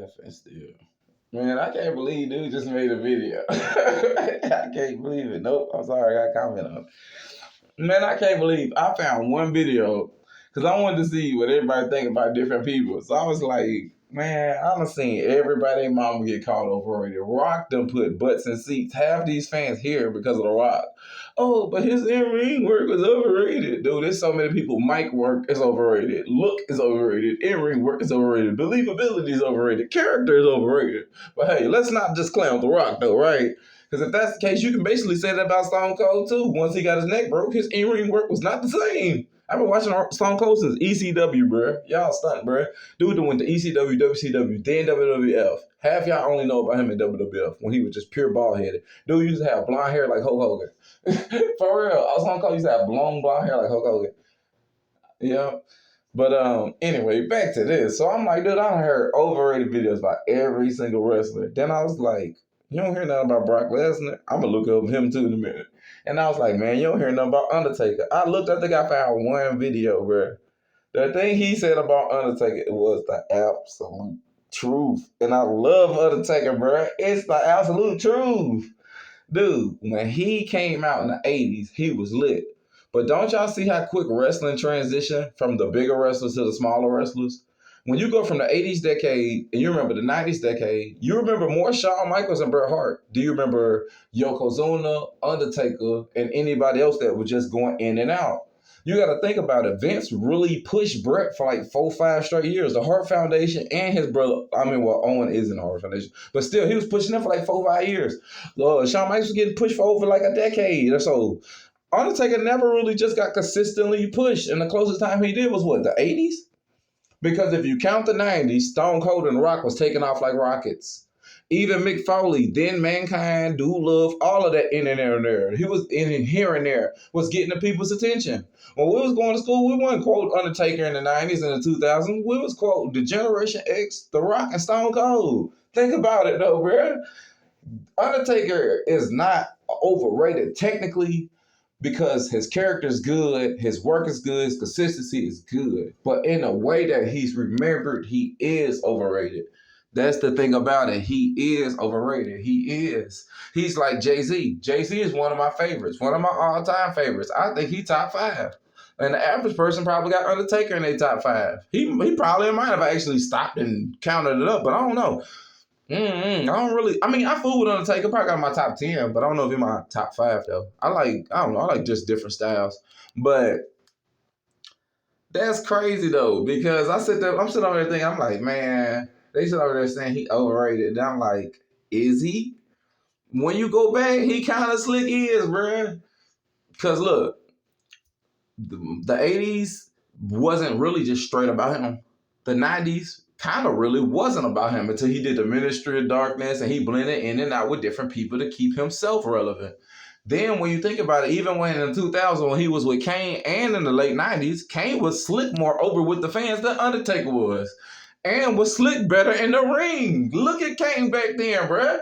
laughing still. Man, I can't believe dude just made a video. I can't believe it. Nope, I'm sorry, I got to comment on it. Man, I can't believe I found one video because I wanted to see what everybody think about different people. So I was like, man, I done seen everybody mama get called overrated. Rock done put butts in seats. Half these fans here because of The Rock. Oh, but his in-ring work was overrated. Dude, there's so many people. Mic work is overrated. Look is overrated. In-ring work is overrated. Believability is overrated. Character is overrated. But hey, let's not just clown The Rock though, right? Because if that's the case, you can basically say that about Stone Cold too. Once he got his neck broke, his in-ring work was not the same. I've been watching Stone Cold since ECW, bruh. Y'all stunt, bruh. Dude went to ECW, WCW, then WWF. Half y'all only know about him in WWF when he was just pure bald headed. Dude used to have blonde hair like Hulk Hogan. For real, Stone Cold used to have blonde hair like Hulk Hogan. Yeah. But anyway, back to this. So I'm like, dude, I heard overrated videos about every single wrestler. Then I was like, you don't hear nothing about Brock Lesnar? I'm gonna look up him too in a minute. And I was like, man, you don't hear nothing about Undertaker. I think I found one video, bro. The thing he said about Undertaker was the absolute truth. And I love Undertaker, bro. It's the absolute truth. Dude, when he came out in the 80s, he was lit. But don't y'all see how quick wrestling transitioned from the bigger wrestlers to the smaller wrestlers? When you go from the 80s decade and you remember the 90s decade, you remember more Shawn Michaels and Bret Hart. Do you remember Yokozuna, Undertaker, and anybody else that was just going in and out? You got to think about it. Vince really pushed Bret for like 4-5 straight years. The Hart Foundation and his brother, Owen is in the Hart Foundation, but still, he was pushing them for like 4-5 years. Shawn Michaels was getting pushed for over like a decade or so. Undertaker never really just got consistently pushed, and the closest time he did was what, the 80s? Because if you count the 90s, Stone Cold and Rock was taking off like rockets. Even Mick Foley, then Mankind, Dude Love, all of that in and there. He was in here and there, was getting the people's attention. When we was going to school, we wasn't quote Undertaker in the 90s and the 2000s. We was quote the Generation X, The Rock, and Stone Cold. Think about it though, bro. Undertaker is not overrated technically, because his character is good, his work is good, his consistency is good. But in a way that he's remembered, he is overrated. That's the thing about it. He is overrated. He is. He's like Jay-Z. Jay-Z is one of my favorites, one of my all-time favorites. I think he top 5. And the average person probably got Undertaker in their top 5. He probably might have actually stopped and counted it up, but I don't know. I fool with Undertaker. Probably got my top 10, but I don't know if he's my top 5 though. I like just different styles. But that's crazy though, because I'm sitting over there thinking, I'm like, man, they sit over there saying he overrated. And I'm like, is he? When you go back, he kind of slick is, bruh. Because look, the 80s wasn't really just straight about him. The 90s kind of really wasn't about him until he did the Ministry of Darkness and he blended in and out with different people to keep himself relevant. Then when you think about it, even when in 2000 when he was with Kane and in the late 90s, Kane was slick more over with the fans than Undertaker was. And was slick better in the ring. Look at Kane back then, bruh.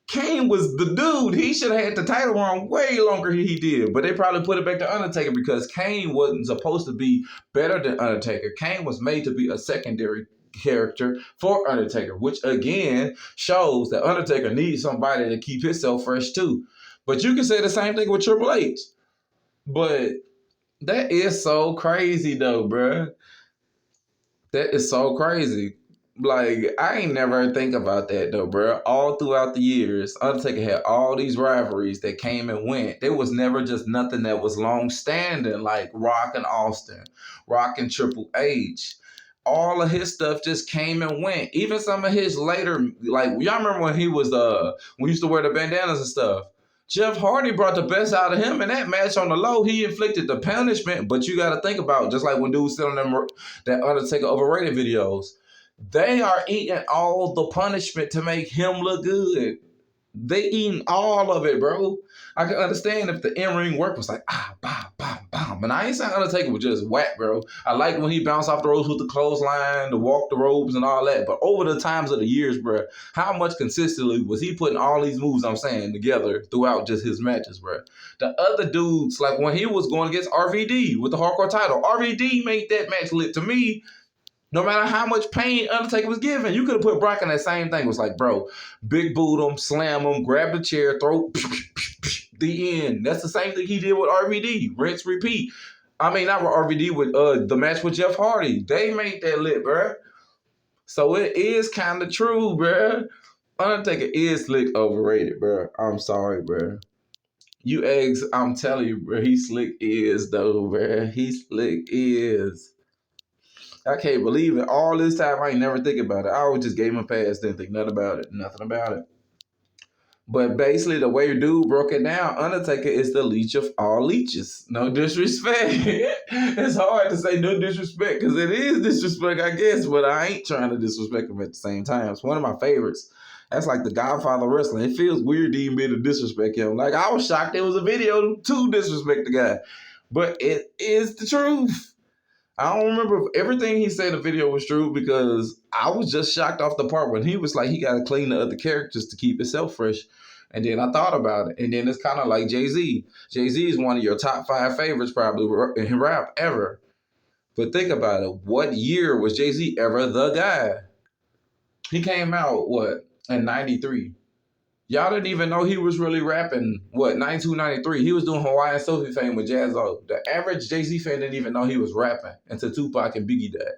Kane was the dude. He should have had the title on way longer than he did. But they probably put it back to Undertaker because Kane wasn't supposed to be better than Undertaker. Kane was made to be a secondary character for Undertaker, which again shows that Undertaker needs somebody to keep himself fresh too. But you can say the same thing with Triple H. But that is so crazy though, bruh. That is so crazy. Like, I ain't never think about that though, bro. All throughout the years, Undertaker had all these rivalries that came and went. There was never just nothing that was long standing, like Rock and Austin, Rock and Triple H. All of his stuff just came and went. Even some of his later, like, y'all remember when he was we used to wear the bandanas and stuff. Jeff Hardy brought the best out of him in that match on the low. He inflicted the punishment, but you got to think about, just like when dudes sit on them that Undertaker overrated videos, they are eating all the punishment to make him look good. They eating all of it, bro. I can understand if the in-ring work was like, bam. And I ain't saying Undertaker was just whack, bro. I like when he bounced off the ropes with the clothesline, the walk the ropes and all that. But over the times of the years, bro, how much consistently was he putting all these moves, I'm saying, together throughout just his matches, bro? The other dudes, like when he was going against RVD with the hardcore title, RVD made that match lit to me. No matter how much pain Undertaker was giving, you could have put Brock in that same thing. It was like, bro, big boot him, slam him, grab the chair, throw the end. That's the same thing he did with RVD. Rinse, repeat. I mean, not with RVD, with the match with Jeff Hardy. They made that lit, bro. So it is kind of true, bro. Undertaker is slick overrated, bro. I'm sorry, bro. You eggs, I'm telling you, bro. He slick is though, bro. He slick is. I can't believe it. All this time, I ain't never think about it. I always just gave him a pass, didn't think nothing about it. Nothing about it. But basically, the way dude broke it down, Undertaker is the leech of all leeches. No disrespect. It's hard to say no disrespect because it is disrespect, I guess, but I ain't trying to disrespect him at the same time. It's one of my favorites. That's like the Godfather of wrestling. It feels weird to even be to disrespect him. Like, I was shocked there was a video to disrespect the guy. But it is the truth. I don't remember if everything he said in the video was true because I was just shocked off the part when he was like, he got to clean the other characters to keep himself fresh. And then I thought about it. And then it's kind of like Jay-Z. Jay-Z is one of your top 5 favorites probably in rap ever. But think about it. What year was Jay-Z ever the guy? He came out, what, in 93. Y'all didn't even know he was really rapping, what, 92, 93. He was doing Hawaiian Sophie fame with Jazzo. The average Jay-Z fan didn't even know he was rapping until Tupac and Biggie died.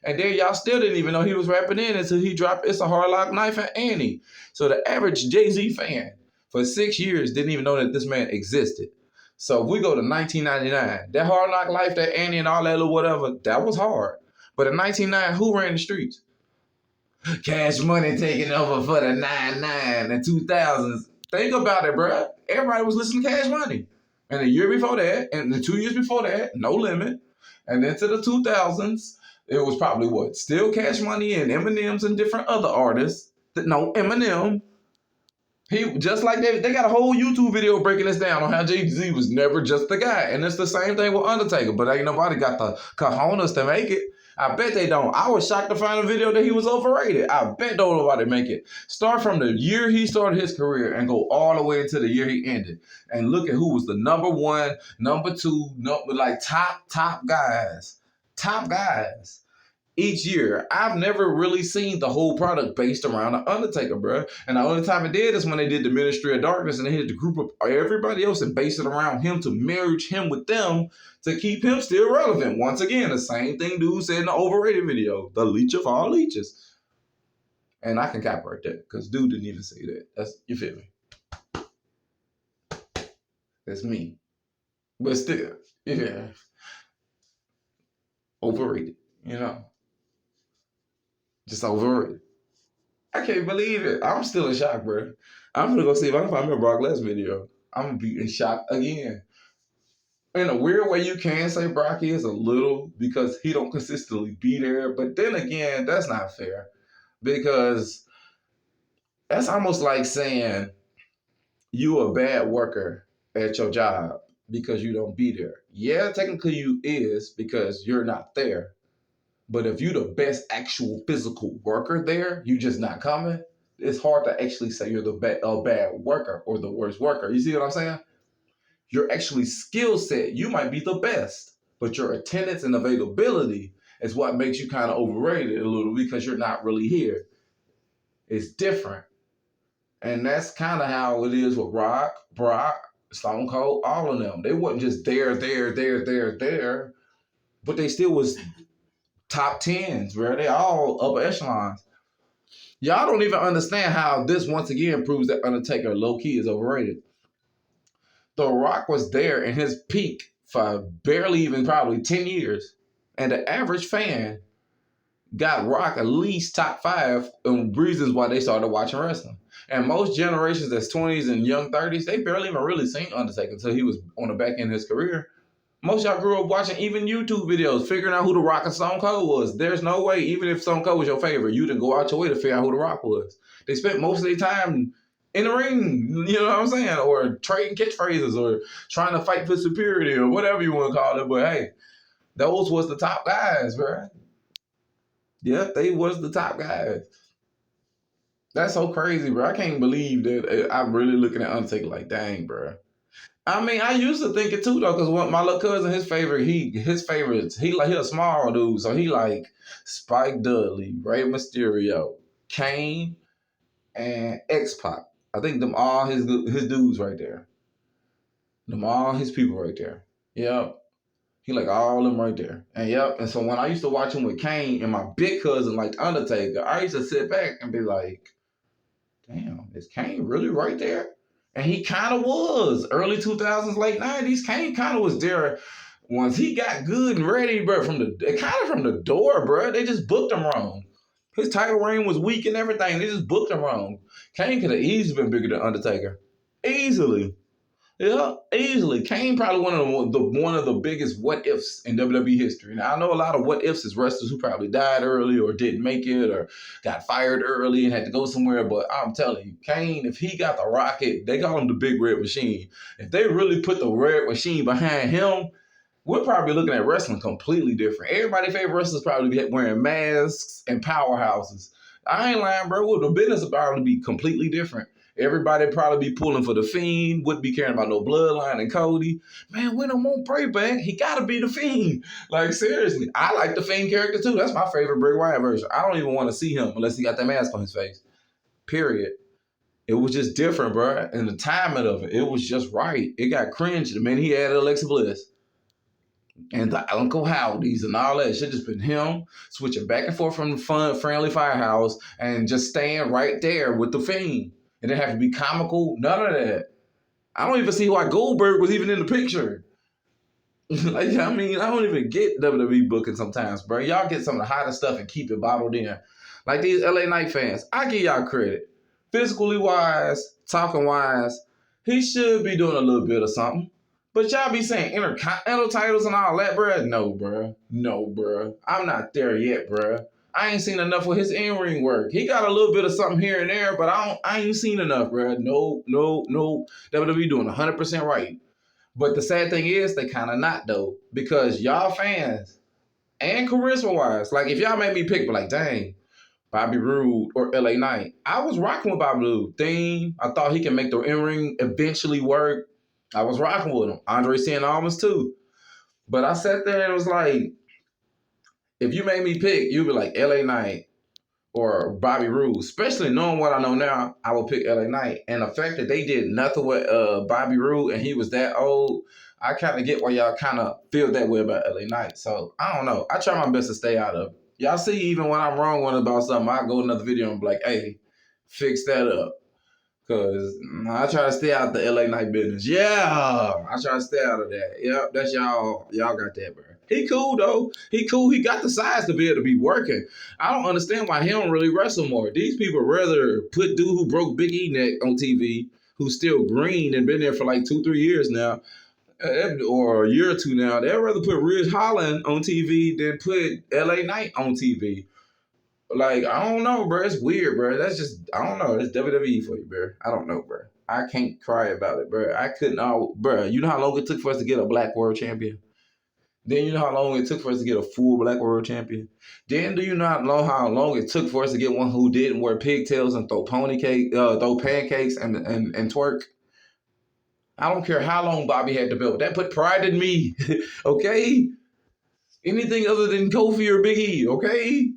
And then y'all still didn't even know he was rapping in until he dropped It's a Hard Lock Knife and Annie. So the average Jay-Z fan for 6 years didn't even know that this man existed. So if we go to 1999, that Hard Knock Life, that Annie and all that little whatever, that was hard. But in 1999, who ran the streets? Cash Money taking over for the 99 and 2000s. Think about it, bro. Everybody was listening to Cash Money. And the year before that, and the 2 years before that, No Limit. And then to the 2000s, it was probably what? Still Cash Money and Eminem's and different other artists. No, Eminem. He just like they got a whole YouTube video breaking this down on how Jay-Z was never just the guy. And it's the same thing with Undertaker, but ain't nobody got the cojones to make it. I bet they don't. I was shocked to find a video that he was overrated. I bet don't nobody make it. Start from the year he started his career and go all the way into the year he ended. And look at who was the number 1, number 2, like top guys. Top guys. Each year, I've never really seen the whole product based around the Undertaker, bro. And the only time it did is when they did the Ministry of Darkness and they hit the group of everybody else and based it around him to merge him with them to keep him still relevant. Once again, the same thing dude said in the overrated video, the leech of all leeches. And I can copyright that because dude didn't even say that. That's, you feel me? That's me. But still, yeah. Overrated, you know. Just overrated. I can't believe it. I'm still in shock, bro. I'm gonna go see if I can find my Brock Lesnar video. I'm gonna be in shock again. In a weird way, you can say Brock is a little because he don't consistently be there. But then again, that's not fair because that's almost like saying you a bad worker at your job because you don't be there. Yeah, technically you is because you're not there. But if you're the best actual physical worker there, you just not coming, it's hard to actually say you're a bad worker or the worst worker. You see what I'm saying? Your actually skill set, you might be the best, but your attendance and availability is what makes you kind of overrated a little because you're not really here. It's different. And that's kind of how it is with Rock, Brock, Stone Cold, all of them. They wasn't just there, but they still was top 10s, bro. They all upper echelons. Y'all don't even understand how this once again proves that Undertaker low-key is overrated. The Rock was there in his peak for barely even probably 10 years. And the average fan got Rock at least top 5 reasons why they started watching wrestling. And most generations that's 20s and young 30s, they barely even really seen Undertaker until he was on the back end of his career. Most of y'all grew up watching even YouTube videos, figuring out who The Rock and Stone Cold was. There's no way, even if Stone Cold was your favorite, you didn't go out your way to figure out who The Rock was. They spent most of their time in the ring, you know what I'm saying? Or trading catchphrases or trying to fight for superiority or whatever you want to call it. But hey, those was the top guys, bro. Yep, they was the top guys. That's so crazy, bro. I can't believe that I'm really looking at Undertaker like, dang, bro. I mean, I used to think it too though, because my little cousin, his favorites, he a small dude, so he like Spike Dudley, Rey Mysterio, Kane, and X Pac. I think them all his dudes right there. Them all his people right there. Yep. He like all them right there. And yep. And so when I used to watch him with Kane and my big cousin like Undertaker, I used to sit back and be like, damn, is Kane really right there? And he kind of was. Early 2000s, late 90s, Kane kind of was there once he got good and ready, bro, from the door, bro. They just booked him wrong. His title reign was weak and everything. They just booked him wrong. Kane could have easily been bigger than Undertaker. Easily. Yeah, easily. Kane probably one of the biggest what ifs in WWE history. Now I know a lot of what ifs is wrestlers who probably died early or didn't make it or got fired early and had to go somewhere. But I'm telling you, Kane, if he got the rocket, they call him the Big Red Machine. If they really put the Red Machine behind him, we're probably looking at wrestling completely different. Everybody's favorite wrestlers probably be wearing masks and powerhouses. I ain't lying, bro. Well, the business would probably be completely different. Everybody probably be pulling for the Fiend, wouldn't be caring about no Bloodline and Cody. Man, when I'm on Payback, he gotta be the Fiend. Like, seriously. I like the Fiend character too. That's my favorite Bray Wyatt version. I don't even want to see him unless he got that mask on his face. Period. It was just different, bro. And the timing of it was just right. It got cringe the minute he added Alexa Bliss. And the Uncle Howdies and all that. It should just been him switching back and forth from the fun, friendly firehouse and just staying right there with the Fiend. It didn't have to be comical, none of that. I don't even see why Goldberg was even in the picture. Like, I mean, I don't even get WWE booking sometimes, bro. Y'all get some of the hottest stuff and keep it bottled in. Like these LA Knight fans, I give y'all credit. Physically wise, talking wise, he should be doing a little bit of something. But y'all be saying intercontinental titles and all that, bruh. No, bruh. No, bruh. I'm not there yet, bruh. I ain't seen enough of his in-ring work. He got a little bit of something here and there, but I ain't seen enough, bruh. No. WWE doing 100% right. But the sad thing is, they kind of not, though. Because y'all fans, and charisma-wise, like, if y'all made me pick, but like, dang, Bobby Roode or LA Knight, I was rocking with Bobby Roode. Theme, I thought he can make the in-ring eventually work. I was rocking with him. Andre Cien Almas too. But I sat there and was like, if you made me pick, you'd be like LA Knight or Bobby Roode. Especially knowing what I know now, I would pick LA Knight. And the fact that they did nothing with Bobby Roode and he was that old, I kind of get why y'all kind of feel that way about LA Knight. So I don't know. I try my best to stay out of it. Y'all see, even when I'm wrong about something, I go to another video and be like, hey, fix that up. Cause I try to stay out of the LA Knight business. Yeah, I try to stay out of that. Yep, that's y'all. Y'all got that, bro. He cool though. He cool. He got the size to be able to be working. I don't understand why he don't really wrestle more. These people rather put dude who broke Big E neck on TV, who's still green and been there for like 2-3 years now, or a year or two now. They'd rather put Ridge Holland on TV than put LA Knight on TV. Like, I don't know, bro. It's weird, bro. That's just, I don't know. It's WWE for you, bro. I don't know, bro. I can't cry about it, bro. I couldn't, bro. You know how long it took for us to get a black world champion? Then you know how long it took for us to get a full black world champion? Then do you know how long it took for us to get one who didn't wear pigtails and throw pancakes and twerk? I don't care how long Bobby had the belt. That put pride in me, okay? Anything other than Kofi or Big E, okay?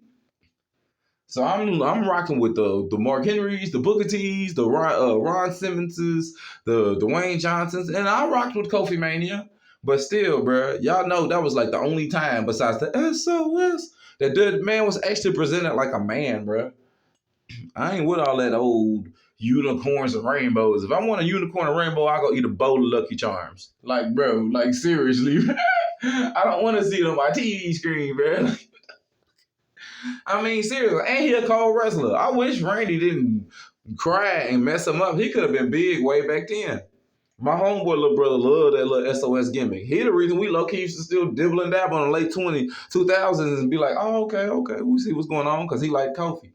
So I'm rocking with the Mark Henrys, the Booker T's, the Ron Simmonses, the Dwayne Johnsons, and I rocked with Kofi Mania. But still, bro, y'all know that was like the only time besides the SOS that the man was actually presented like a man, bro. I ain't with all that old unicorns and rainbows. If I want a unicorn and rainbow, I go eat a bowl of Lucky Charms. Like, bro, like seriously, I don't want to see it on my TV screen, bro. I mean, seriously, and he a cold wrestler. I wish Randy didn't cry and mess him up. He could have been big way back then. My homeboy little brother loved that little SOS gimmick. He the reason we low-key used to still dibble and dabble in the late 2000s and be like, oh, okay, we see what's going on, because he liked Kofi.